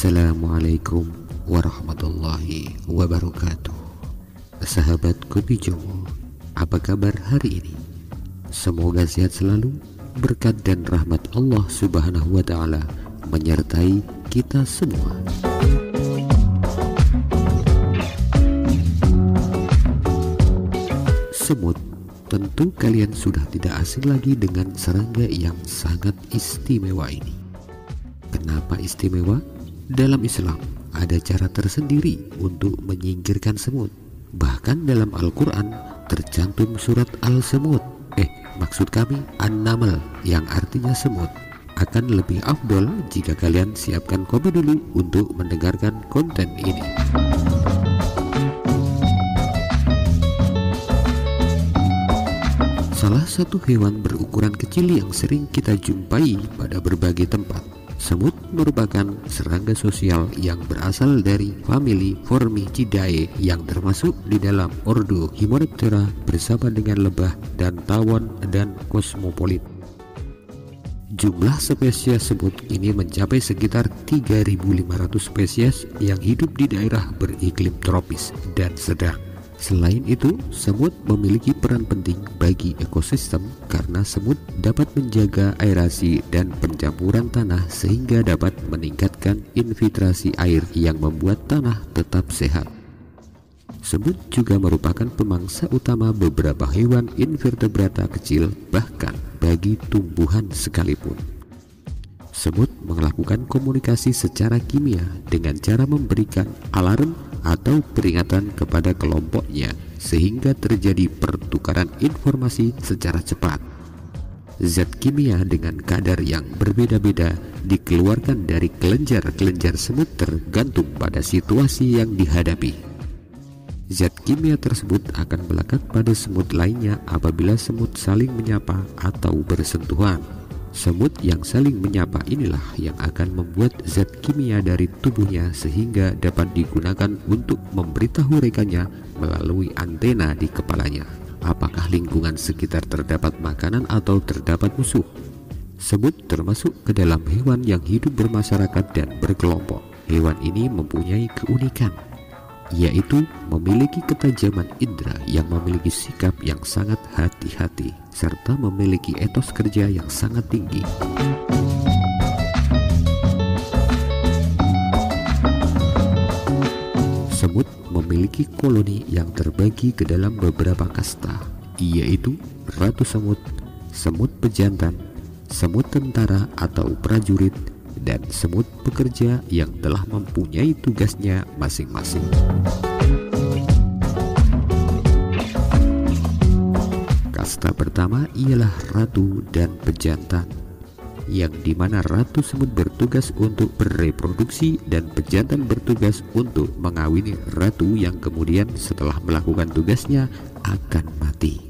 Assalamualaikum warahmatullahi wabarakatuh. Sahabat Kopi Jomo, apa kabar hari ini? Semoga sehat selalu, berkat dan rahmat Allah Subhanahu wa Ta'ala menyertai kita semua. Semut, tentu kalian sudah tidak asing lagi dengan serangga yang sangat istimewa ini. Kenapa istimewa? Dalam Islam ada cara tersendiri untuk menyingkirkan semut. Bahkan dalam Al-Quran tercantum surat Al-Semut, maksud kami An-Naml, yang artinya semut. Akan lebih afdol jika kalian siapkan kopi dulu untuk mendengarkan konten ini. Salah satu hewan berukuran kecil yang sering kita jumpai pada berbagai tempat. Semut merupakan serangga sosial yang berasal dari famili Formicidae yang termasuk di dalam ordo Hymenoptera bersama dengan lebah dan tawon dan kosmopolit. Jumlah spesies semut ini mencapai sekitar 3.500 spesies yang hidup di daerah beriklim tropis dan sedang. Selain itu, semut memiliki peran penting bagi ekosistem karena semut dapat menjaga aerasi dan pencampuran tanah sehingga dapat meningkatkan infiltrasi air yang membuat tanah tetap sehat. Semut juga merupakan pemangsa utama beberapa hewan invertebrata kecil, bahkan bagi tumbuhan sekalipun. Semut melakukan komunikasi secara kimia dengan cara memberikan alarm atau peringatan kepada kelompoknya sehingga terjadi pertukaran informasi secara cepat. Zat kimia dengan kadar yang berbeda-beda dikeluarkan dari kelenjar-kelenjar semut tergantung pada situasi yang dihadapi. Zat kimia tersebut akan melekat pada semut lainnya apabila semut saling menyapa atau bersentuhan. Semut yang saling menyapa inilah yang akan membuat zat kimia dari tubuhnya sehingga dapat digunakan untuk memberitahu rekannya melalui antena di kepalanya apakah lingkungan sekitar terdapat makanan atau terdapat musuh. Semut termasuk ke dalam hewan yang hidup bermasyarakat dan berkelompok. Hewan ini mempunyai keunikan, yaitu memiliki ketajaman indera yang memiliki sikap yang sangat hati-hati serta memiliki etos kerja yang sangat tinggi. Semut memiliki koloni yang terbagi ke dalam beberapa kasta, yaitu ratu semut, semut pejantan, semut tentara atau prajurit, dan semut pekerja yang telah mempunyai tugasnya masing-masing. Kasta pertama ialah ratu dan pejantan, yang dimana ratu semut bertugas untuk bereproduksi dan pejantan bertugas untuk mengawini ratu yang kemudian setelah melakukan tugasnya akan mati.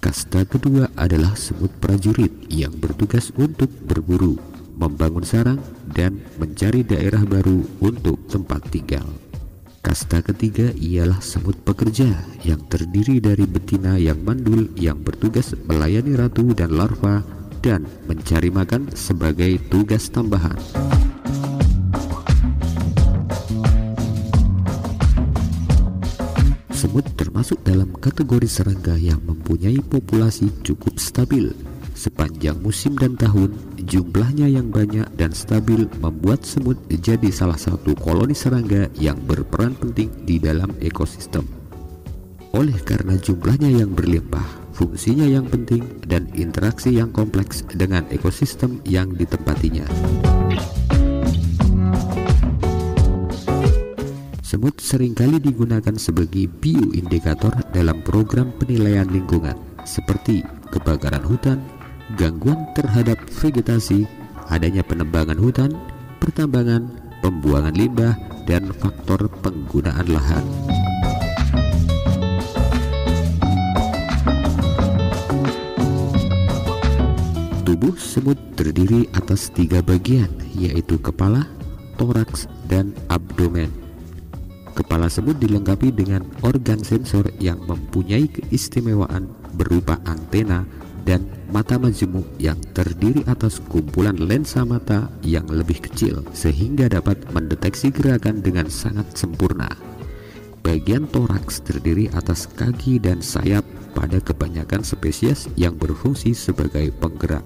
Kasta kedua adalah semut prajurit yang bertugas untuk berburu, membangun sarang, dan mencari daerah baru untuk tempat tinggal. Kasta ketiga ialah semut pekerja yang terdiri dari betina yang mandul yang bertugas melayani ratu dan larva dan mencari makan sebagai tugas tambahan. Semut termasuk dalam kategori serangga yang mempunyai populasi cukup stabil. Sepanjang musim dan tahun, jumlahnya yang banyak dan stabil membuat semut jadi salah satu koloni serangga yang berperan penting di dalam ekosistem. Oleh karena jumlahnya yang berlimpah, fungsinya yang penting, dan interaksi yang kompleks dengan ekosistem yang ditempatinya. Semut seringkali digunakan sebagai bioindikator dalam program penilaian lingkungan, seperti kebakaran hutan, gangguan terhadap vegetasi, adanya penebangan hutan, pertambangan, pembuangan limbah, dan faktor penggunaan lahan. Tubuh semut terdiri atas 3 bagian, yaitu kepala, toraks, dan abdomen. Kepala semut dilengkapi dengan organ sensor yang mempunyai keistimewaan berupa antena dan mata majemuk yang terdiri atas kumpulan lensa mata yang lebih kecil sehingga dapat mendeteksi gerakan dengan sangat sempurna. Bagian toraks terdiri atas kaki dan sayap pada kebanyakan spesies yang berfungsi sebagai penggerak.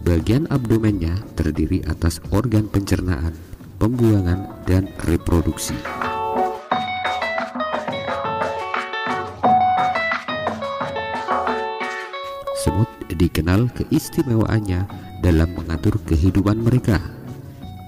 Bagian abdomennya terdiri atas organ pencernaan, pembuangan, dan reproduksi. Semut dikenal keistimewaannya dalam mengatur kehidupan mereka,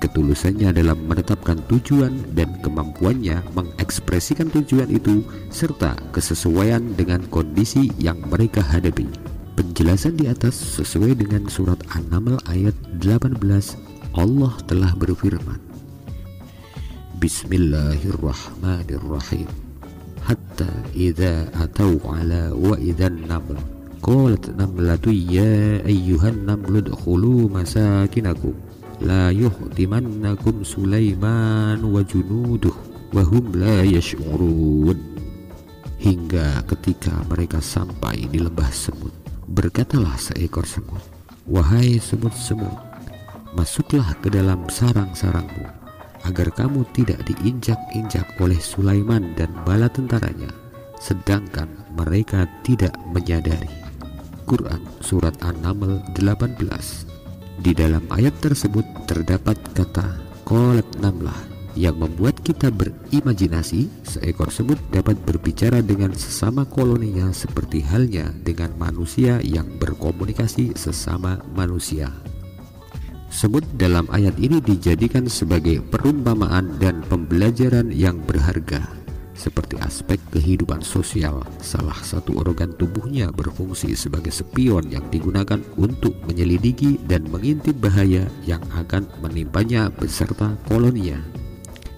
ketulusannya dalam menetapkan tujuan dan kemampuannya mengekspresikan tujuan itu serta kesesuaian dengan kondisi yang mereka hadapi. Penjelasan di atas sesuai dengan surat An-Naml ayat 18. Allah telah berfirman, Bismillahirrahmanirrahim. Hatta idza atau ala wa idzan naml qalat namlatu ya ayyuhan namlu udkhulu masakinakum la yuhtimannakum Sulaiman wa junuduh wa hum la yash'urun. Hingga ketika mereka sampai di lembah semut, berkatalah seekor semut, wahai semut-semut, masuklah ke dalam sarang-sarangmu agar kamu tidak diinjak-injak oleh Sulaiman dan bala tentaranya, sedangkan mereka tidak menyadari. Quran Surat An-Naml 18. Di dalam ayat tersebut terdapat kata qalat namlah yang membuat kita berimajinasi seekor semut dapat berbicara dengan sesama koloninya seperti halnya dengan manusia yang berkomunikasi sesama manusia. Semut dalam ayat ini dijadikan sebagai perumpamaan dan pembelajaran yang berharga, seperti aspek kehidupan sosial. Salah satu organ tubuhnya berfungsi sebagai spion yang digunakan untuk menyelidiki dan mengintip bahaya yang akan menimpanya beserta koloninya.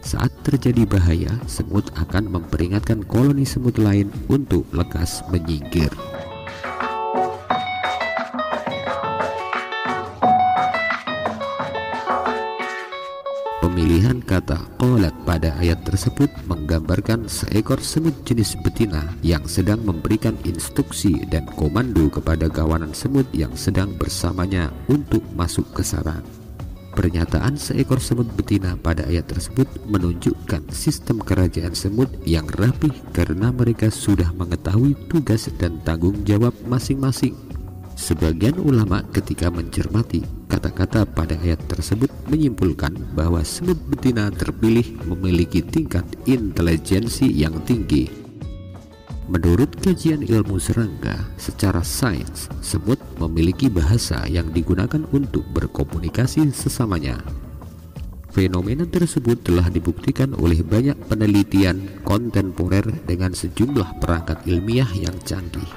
Saat terjadi bahaya, semut akan memperingatkan koloni semut lain untuk lekas menyingkir. Pemilihan kata qalat pada ayat tersebut menggambarkan seekor semut jenis betina yang sedang memberikan instruksi dan komando kepada kawanan semut yang sedang bersamanya untuk masuk ke sarang. Pernyataan seekor semut betina pada ayat tersebut menunjukkan sistem kerajaan semut yang rapih karena mereka sudah mengetahui tugas dan tanggung jawab masing-masing. Sebagian ulama ketika mencermati kata-kata pada ayat tersebut menyimpulkan bahwa semut betina terpilih memiliki tingkat intelijensi yang tinggi. Menurut kajian ilmu serangga, secara sains, semut memiliki bahasa yang digunakan untuk berkomunikasi sesamanya. Fenomena tersebut telah dibuktikan oleh banyak penelitian kontemporer dengan sejumlah perangkat ilmiah yang canggih,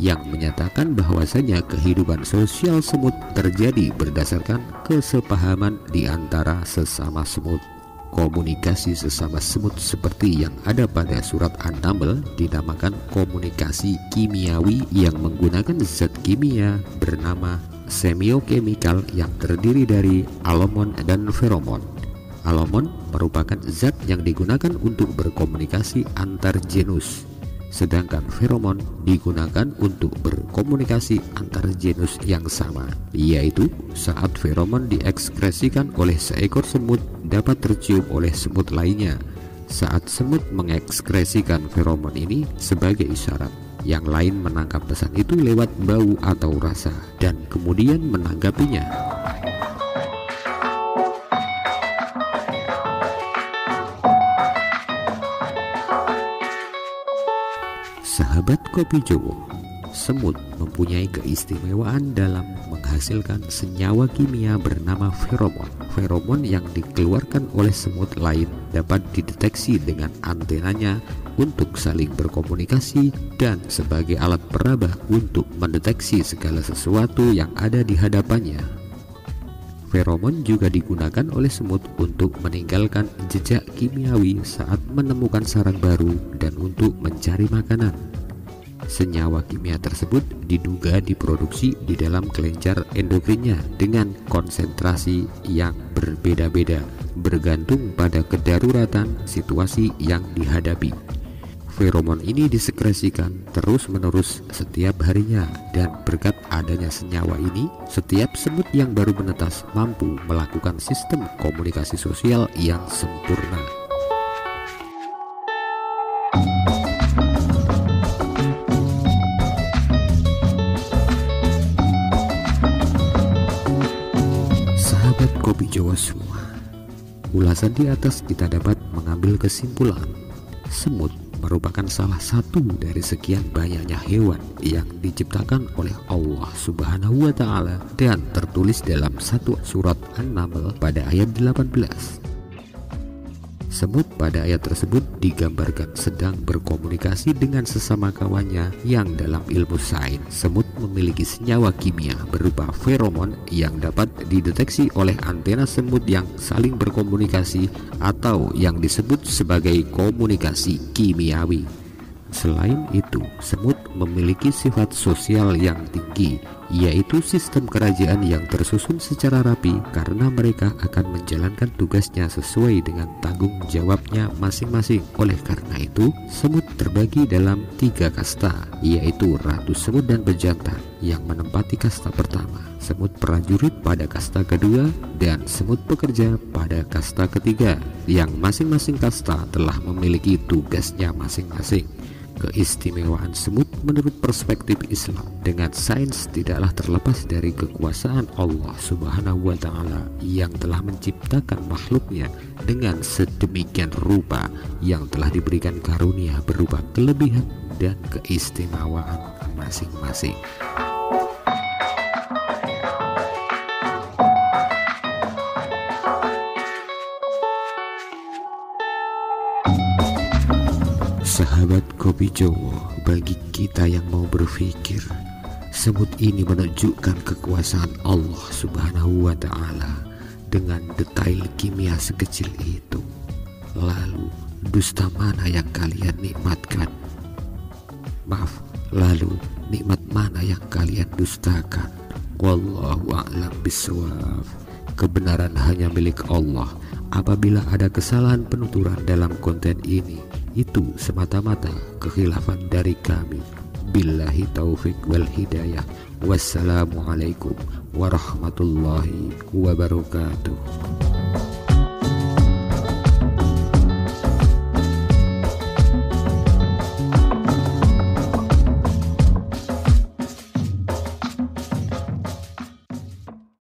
yang menyatakan bahwasanya kehidupan sosial semut terjadi berdasarkan kesepahaman di antara sesama semut. Komunikasi sesama semut seperti yang ada pada surat An-Naml dinamakan komunikasi kimiawi yang menggunakan zat kimia bernama semiochemical yang terdiri dari alomon dan feromon. Alomon merupakan zat yang digunakan untuk berkomunikasi antar genus, sedangkan feromon digunakan untuk berkomunikasi antar genus yang sama, yaitu saat feromon diekskresikan oleh seekor semut dapat tercium oleh semut lainnya. Saat semut mengekskresikan feromon ini sebagai isyarat, yang lain menangkap pesan itu lewat bau atau rasa dan kemudian menanggapinya. Sahabat Kopi Jowo, semut mempunyai keistimewaan dalam menghasilkan senyawa kimia bernama feromon. Feromon yang dikeluarkan oleh semut lain dapat dideteksi dengan antenanya untuk saling berkomunikasi dan sebagai alat peraba untuk mendeteksi segala sesuatu yang ada di hadapannya. Feromon juga digunakan oleh semut untuk meninggalkan jejak kimiawi saat menemukan sarang baru dan untuk mencari makanan. Senyawa kimia tersebut diduga diproduksi di dalam kelenjar endokrinnya dengan konsentrasi yang berbeda-beda bergantung pada kedaruratan situasi yang dihadapi. feromon ini disekresikan terus-menerus setiap harinya, dan berkat adanya senyawa ini, setiap semut yang baru menetas mampu melakukan sistem komunikasi sosial yang sempurna. Sahabat Kopi Jawa semua, ulasan di atas kita dapat mengambil kesimpulan, semut merupakan salah satu dari sekian banyaknya hewan yang diciptakan oleh Allah Subhanahu wa Ta'ala dan tertulis dalam satu surat An-Naml pada ayat 18. Semut pada ayat tersebut digambarkan sedang berkomunikasi dengan sesama kawannya yang dalam ilmu sains semut memiliki senyawa kimia berupa feromon yang dapat dideteksi oleh antena semut yang saling berkomunikasi atau yang disebut sebagai komunikasi kimiawi. Selain itu, semut memiliki sifat sosial yang tinggi, yaitu sistem kerajaan yang tersusun secara rapi karena mereka akan menjalankan tugasnya sesuai dengan tanggung jawabnya masing-masing. Oleh karena itu, semut terbagi dalam 3 kasta, yaitu ratu semut dan pejantan yang menempati kasta pertama, semut prajurit pada kasta kedua, dan semut pekerja pada kasta ketiga, yang masing-masing kasta telah memiliki tugasnya masing-masing. Keistimewaan semut menurut perspektif Islam dengan sains tidaklah terlepas dari kekuasaan Allah Subhanahu wa Ta'ala yang telah menciptakan makhluknya dengan sedemikian rupa, yang telah diberikan karunia berupa kelebihan dan keistimewaan masing-masing. Sahabat Kopi Jawa, bagi kita yang mau berpikir, semut ini menunjukkan kekuasaan Allah Subhanahu wa Ta'ala dengan detail kimia sekecil itu. Lalu, dusta mana yang kalian nikmatkan? Lalu nikmat mana yang kalian dustakan? Wallahu a'lam bishawab. Kebenaran hanya milik Allah. Apabila ada kesalahan penuturan dalam konten ini, itu semata-mata kekhilafan dari kami. Billahi taufik wal hidayah. Wassalamualaikum warahmatullahi wabarakatuh.